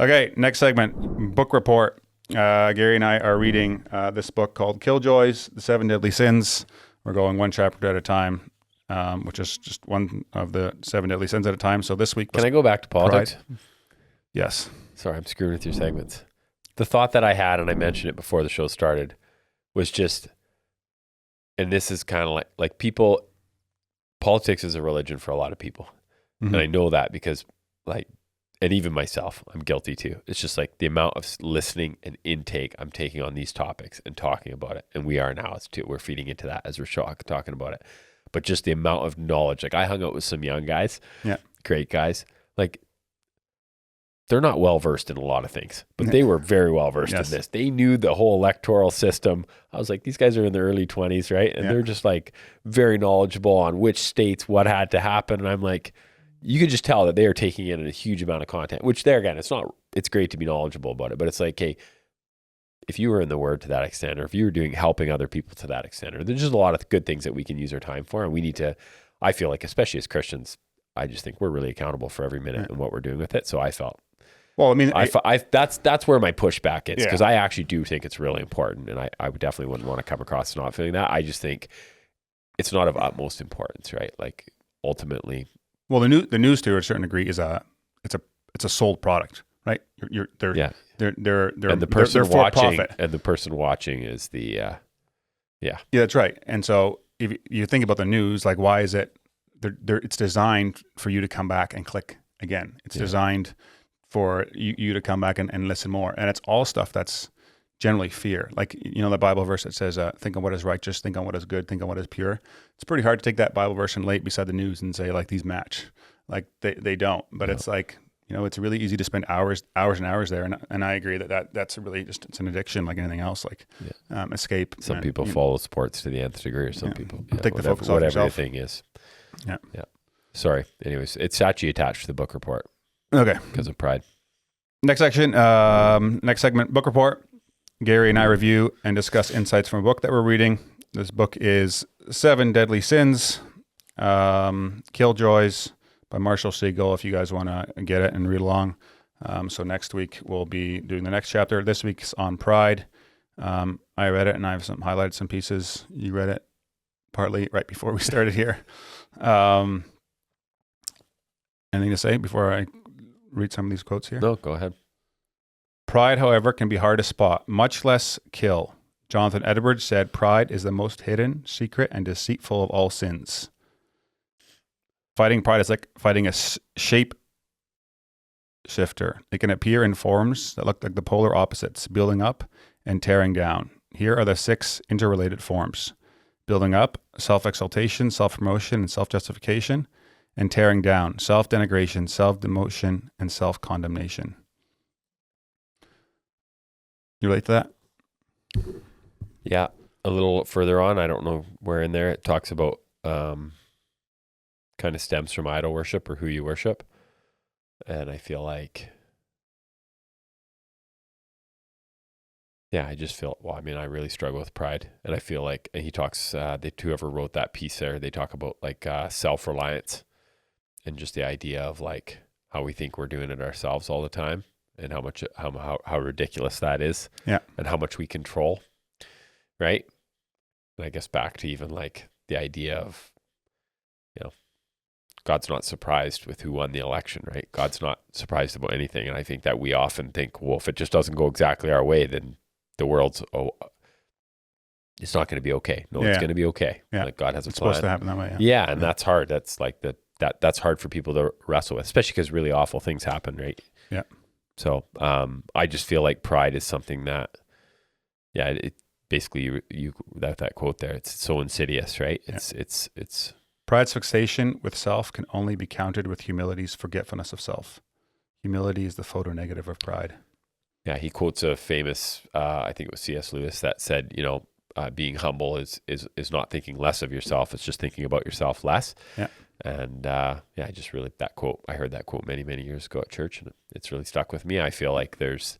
Okay, next segment, book report. Gary and I are reading this book called Killjoys, The Seven Deadly Sins. We're going one chapter at a time, which is just one of the seven deadly sins at a time. So this week was Can I go back to politics? Pride. Yes. Sorry, I'm screwing with your segments. The thought that I had, and I mentioned it before the show started, was just, and this is kind of like people, politics is a religion for a lot of people. Mm-hmm. And I know that because and even myself, I'm guilty too. It's just like the amount of listening and intake I'm taking on these topics and talking about it. And we are now, we're feeding into that as we're talking about it. But just the amount of knowledge, like I hung out with some young guys, great guys, like they're not well-versed in a lot of things, but they were very well-versed in this. They knew the whole electoral system. I was like, these guys are in their early 20s, right? And they're just like very knowledgeable on which states, what had to happen. And I'm like, you could just tell that they are taking in a huge amount of content, which there again, it's great to be knowledgeable about it, but it's like, hey, if you were in the Word to that extent, or if you were helping other people to that extent, or there's just a lot of good things that we can use our time for. And we need to, I feel like, especially as Christians, I just think we're really accountable for every minute and what we're doing with it. So I felt, well, I mean, that's where my pushback is, because I actually do think it's really important. And I would definitely wouldn't want to come across not feeling that. I just think it's not of utmost importance, right? Like ultimately, well, the news to a certain degree is it's a sold product, right? They're and the person watching, and the person watching is that's right. And so if you think about the news, like why is it? It's designed for you to come back and click again. It's designed for you to come back and listen more, and it's all stuff that's generally fear. Like, the Bible verse that says, think on what is righteous, think on what is good, think on what is pure. It's pretty hard to take that Bible verse and lay it beside the news and say, like, these match. Like, they don't. But it's like, it's really easy to spend hours and hours there. And I agree that's really just, it's an addiction like anything else, like escape. Some people follow sports to the nth degree, or some people take the focus off whatever yourself. the thing is. Yeah. Sorry. Anyways, it's actually attached to the book report. Okay. Because of pride. Next section, next segment, book report. Gary and I review and discuss insights from a book that we're reading. This book is Seven Deadly Sins, Killjoys by Marshall Siegel, if you guys want to get it and read along. So next week we'll be doing the next chapter. This week's on pride. I read it and I've highlighted some pieces. You read it partly right before we started here. Anything to say before I read some of these quotes here? No, go ahead. Pride, however, can be hard to spot, much less kill. Jonathan Edwards said, pride is the most hidden, secret, and deceitful of all sins. Fighting pride is like fighting a shape shifter. It can appear in forms that look like the polar opposites, building up and tearing down. Here are the 6 interrelated forms. Building up, self-exaltation, self-promotion, and self-justification. And tearing down, self-denigration, self-demotion, and self-condemnation. You relate to that? Yeah, a little further on, I don't know where in there, it talks about kind of stems from idol worship or who you worship. And I feel like, I just feel, I really struggle with pride. And I feel like, and he talks, whoever wrote that piece there, they talk about like self-reliance and just the idea of like how we think we're doing it ourselves all the time. And how ridiculous that is, and how much we control, right? And I guess back to even like the idea of, God's not surprised with who won the election, right? God's not surprised about anything, and I think that we often think, well, if it just doesn't go exactly our way, then the world's it's not going to be okay. No, it's going to be okay. Yeah. Like God has a plan. It's supposed to happen that way. Yeah, and that's hard. That's like that's hard for people to wrestle with, especially because really awful things happen, right? Yeah. So I just feel like pride is something that, it basically you that quote there, it's so insidious, right? It's pride's fixation with self can only be countered with humility's forgetfulness of self. Humility is the photonegative of pride. Yeah, he quotes a famous, I think it was C.S. Lewis that said, being humble is not thinking less of yourself; it's just thinking about yourself less. Yeah. And I just really, that quote, I heard that quote many, many years ago at church, and it's really stuck with me. I feel like there's,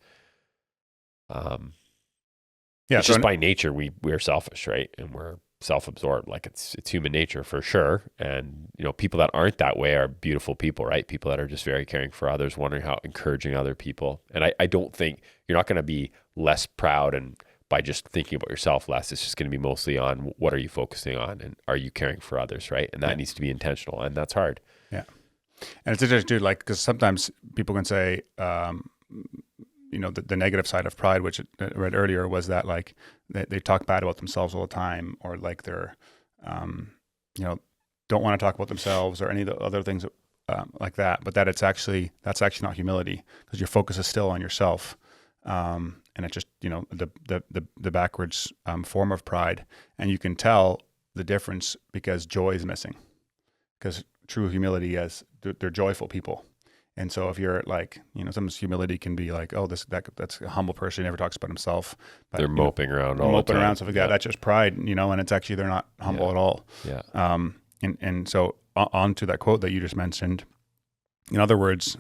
it's just by nature, we're selfish, right? And we're self-absorbed. Like it's human nature for sure. And, you know, people that aren't that way are beautiful people, right? People that are just very caring for others, wondering how encouraging other people. And I don't think you're not going to be less proud and by just thinking about yourself less. It's just going to be mostly on what are you focusing on and are you caring for others, right? And that needs to be intentional, and that's hard. Yeah. And it's interesting too, like, because sometimes people can say, you know, the negative side of pride, which I read earlier, was that like they talk bad about themselves all the time, or like they're, you know, don't want to talk about themselves or any of the other things like that. But that's actually not humility, because your focus is still on yourself. And it's just, you know, the backwards form of pride. And you can tell the difference because joy is missing, because true humility is they're joyful people. And so if you're like, you know, sometimes humility can be like, oh, that's a humble person, he never talks about himself. But, they're moping around all the time. Around stuff like that. That's just pride, you know, and it's actually, they're not humble at all. Yeah. And so on to that quote that you just mentioned. In other words,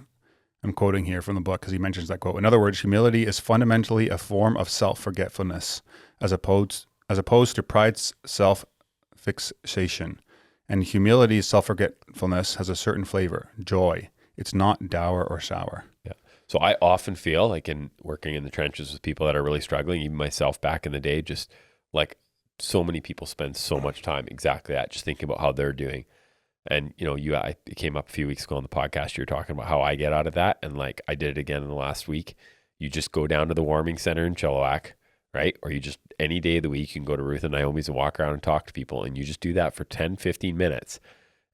I'm quoting here from the book because he mentions that quote. In other words, humility is fundamentally a form of self-forgetfulness as opposed to pride's self-fixation. And humility's self-forgetfulness has a certain flavor, joy. It's not dour or sour. Yeah. So I often feel like in working in the trenches with people that are really struggling, even myself back in the day, just like so many people spend so much time exactly that, just thinking about how they're doing. And, you know, it came up a few weeks ago on the podcast, you were talking about how I get out of that. And like, I did it again in the last week. You just go down to the warming center in Chilliwack, right? Or you just, any day of the week, you can go to Ruth and Naomi's and walk around and talk to people. And you just do that for 10, 15 minutes.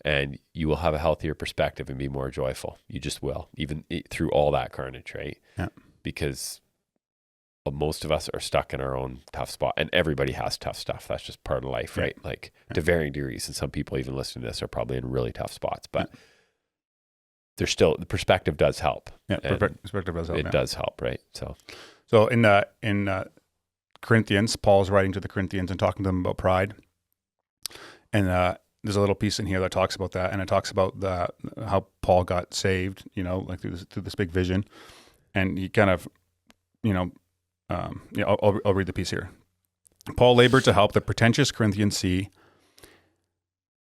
And you will have a healthier perspective and be more joyful. You just will, even through all that carnage, right? Yeah. Because most of us are stuck in our own tough spot, and everybody has tough stuff. That's just part of life, right? Like to varying degrees. And some people even listening to this are probably in really tough spots, but there's still, the perspective does help. Yeah, perspective does help. It does help, right? So in Corinthians, Paul's writing to the Corinthians and talking to them about pride. And there's a little piece in here that talks about that, and it talks about how Paul got saved, you know, like through this big vision. And he kind of, you know, I'll read the piece here. Paul labored to help the pretentious Corinthians see.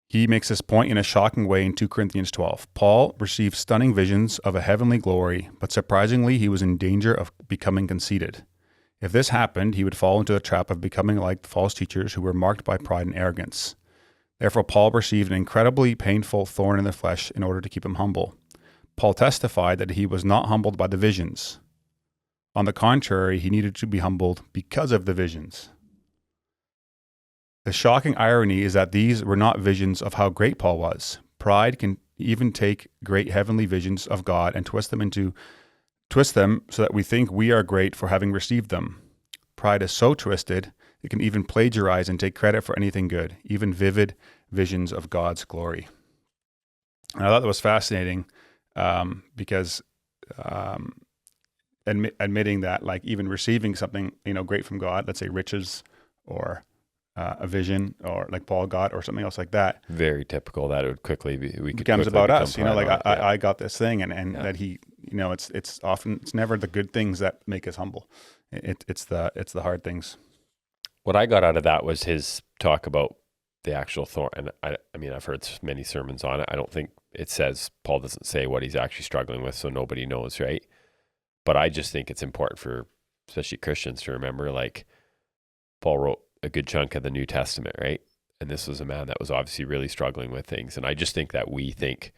He makes this point in a shocking way in 2 Corinthians 12. Paul received stunning visions of a heavenly glory, but surprisingly, he was in danger of becoming conceited. If this happened, he would fall into the trap of becoming like the false teachers who were marked by pride and arrogance. Therefore, Paul received an incredibly painful thorn in the flesh in order to keep him humble. Paul testified that he was not humbled by the visions. On the contrary, he needed to be humbled because of the visions. The shocking irony is that these were not visions of how great Paul was. Pride can even take great heavenly visions of God and twist them so that we think we are great for having received them. Pride is so twisted, it can even plagiarize and take credit for anything good, even vivid visions of God's glory. And I thought that was fascinating because admitting that, like, even receiving something, you know, great from God, let's say riches or a vision, or like Paul got, or something else like that. Very typical that it would quickly be, becomes about us, you know, like I got this thing, and that he, you know, it's never the good things that make us humble. It's the hard things. What I got out of that was his talk about the actual thorn. And I mean, I've heard many sermons on it. I don't think it says, Paul doesn't say what he's actually struggling with, so nobody knows, right? But I just think it's important for especially Christians to remember, like, Paul wrote a good chunk of the New Testament, right? And this was a man that was obviously really struggling with things. And I just think that we think,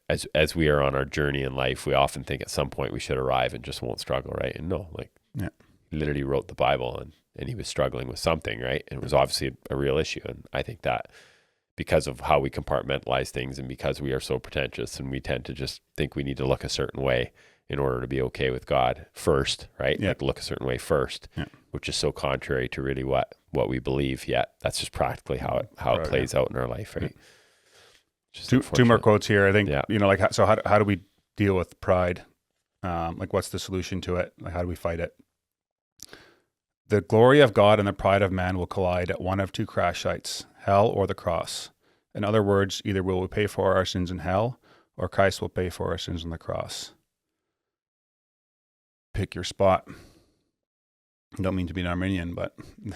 as we are on our journey in life, we often think at some point we should arrive and just won't struggle, right? And no, like, he literally wrote the Bible and he was struggling with something, right? And it was obviously a real issue. And I think that because of how we compartmentalize things, and because we are so pretentious and we tend to just think we need to look a certain way in order to be okay with God first, right? Like look a certain way first, which is so contrary to really what we believe. Yet that's just practically how it plays out in our life, right? Two more quotes here. I think, you know, like, so how do we deal with pride? Like, what's the solution to it? Like, how do we fight it? The glory of God and the pride of man will collide at one of two crash sites, hell or the cross. In other words, either will we pay for our sins in hell, or Christ will pay for our sins on the cross. Pick your spot. I don't mean to be an Arminian, but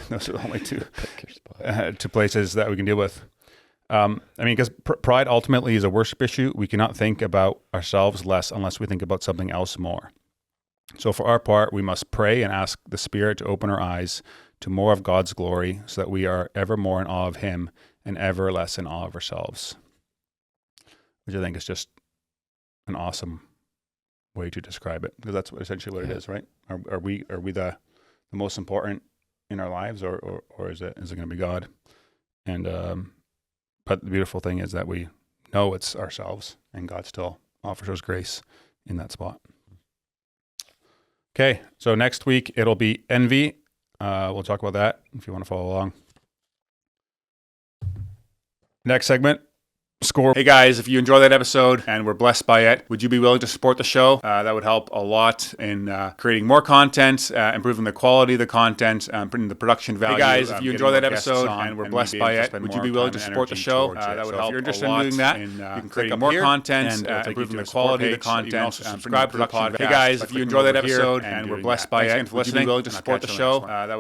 those are the only two Pick your spot. two places that we can deal with. I mean, because pride ultimately is a worship issue. We cannot think about ourselves less unless we think about something else more. So for our part, we must pray and ask the Spirit to open our eyes to more of God's glory so that we are ever more in awe of Him and ever less in awe of ourselves, which I think is just an awesome way to describe it, because that's essentially what it is, right? Are we the most important in our lives, or is it going to be God? And but the beautiful thing is that we know it's ourselves, and God still offers us grace in that spot. Okay, so next week it'll be envy. We'll talk about that if you want to follow along. Next segment, score. Hey guys, if you enjoyed that episode and were blessed by it, would you be willing to support the show? That would help a lot in creating more content, improving the quality of the content, putting the production value. Hey guys, if you enjoyed that episode and were blessed by it, would you be willing to support the show? That would help. If you're interested in doing that, you can click more content, improving the quality of the content. You can also subscribe to the podcast. Hey guys, if you enjoyed that episode and were blessed by it, would you be willing to support the show? That